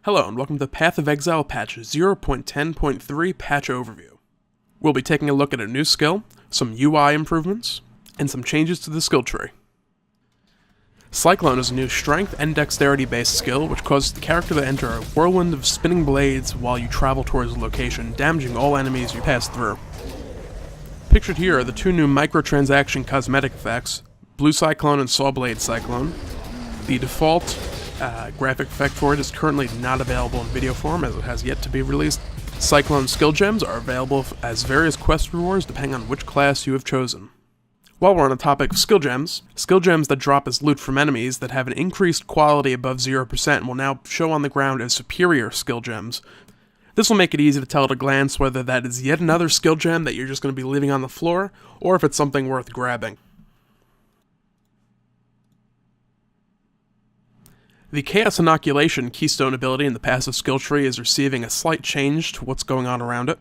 Hello and welcome to the Path of Exile patch 0.10.3 patch overview. We'll be taking a look at a new skill, some UI improvements, and some changes to the skill tree. Cyclone is a new strength and dexterity based skill which causes the character to enter a whirlwind of spinning blades while you travel towards a location, damaging all enemies you pass through. Pictured here are the two new microtransaction cosmetic effects, Blue Cyclone and Sawblade Cyclone. The default graphic effect for it is currently not available in video form as it has yet to be released. Cyclone skill gems are available as various quest rewards depending on which class you have chosen. While we're on the topic of skill gems that drop as loot from enemies that have an increased quality above 0% will now show on the ground as superior skill gems. This will make it easy to tell at a glance whether that is yet another skill gem that you're just going to be leaving on the floor, or if it's something worth grabbing. The Chaos Inoculation keystone ability in the passive skill tree is receiving a slight change to what's going on around it.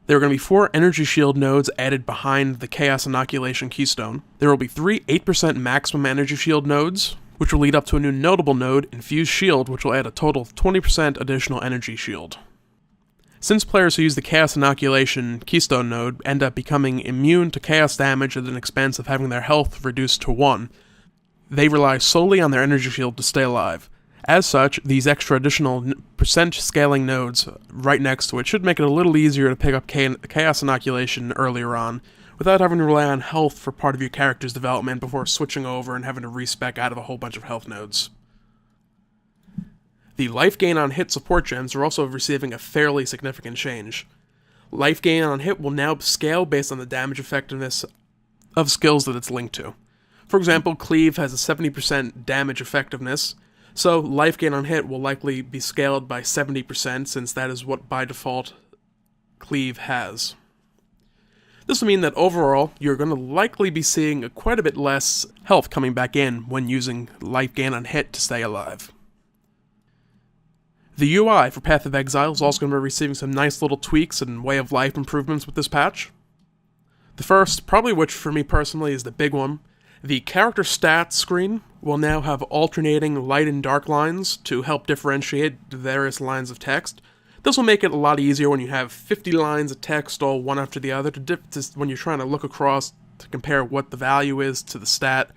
There are going to be 4 energy shield nodes added behind the Chaos Inoculation keystone. There will be 3 8% maximum energy shield nodes, which will lead up to a new notable node, Infused Shield, which will add a total of 20% additional energy shield. Since players who use the Chaos Inoculation keystone node end up becoming immune to chaos damage at an expense of having their health reduced to 1, they rely solely on their energy shield to stay alive. As such, these extra additional percent scaling nodes right next to it should make it a little easier to pick up Chaos Inoculation earlier on, without having to rely on health for part of your character's development before switching over and having to respec out of a whole bunch of health nodes. The life gain on hit support gems are also receiving a fairly significant change. Life gain on hit will now scale based on the damage effectiveness of skills that it's linked to. For example, Cleave has a 70% damage effectiveness, so life gain on hit will likely be scaled by 70% since that is what by default Cleave has. This will mean that overall, you're going to likely be seeing quite a bit less health coming back in when using life gain on hit to stay alive. The UI for Path of Exile is also going to be receiving some nice little tweaks and way of life improvements with this patch. The first, probably which for me personally is the big one, the character stats screen will now have alternating light and dark lines to help differentiate the various lines of text. This will make it a lot easier when you have 50 lines of text all one after the other when you're trying to look across to compare what the value is to the stat.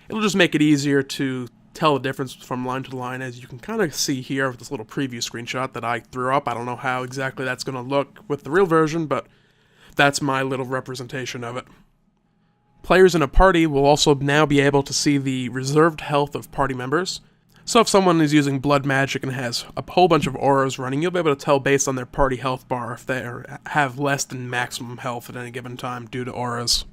It'll just make it easier to tell the difference from line to line, as you can kind of see here with this little preview screenshot that I threw up. I don't know how exactly that's going to look with the real version, but that's my little representation of it. Players in a party will also now be able to see the reserved health of party members. So if someone is using blood magic and has a whole bunch of auras running, you'll be able to tell based on their party health bar if they have less than maximum health at any given time due to auras.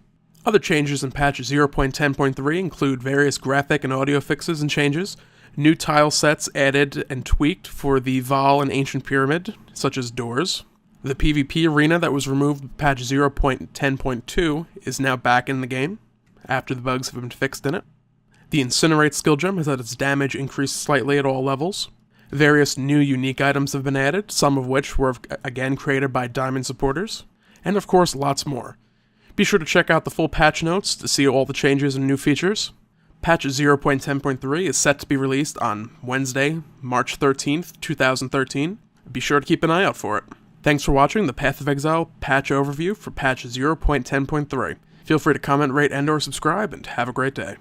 Other changes in patch 0.10.3 include various graphic and audio fixes and changes, new tile sets added and tweaked for the Val and Ancient Pyramid, such as doors. The PvP arena that was removed with patch 0.10.2 is now back in the game, after the bugs have been fixed in it. The Incinerate skill gem has had its damage increased slightly at all levels. Various new unique items have been added, some of which were again created by Diamond supporters. And of course, lots more. Be sure to check out the full patch notes to see all the changes and new features. Patch 0.10.3 is set to be released on Wednesday, March 13th, 2013. Be sure to keep an eye out for it. Thanks for watching the Path of Exile patch overview for patch 0.10.3. Feel free to comment, rate, and/or subscribe, and have a great day.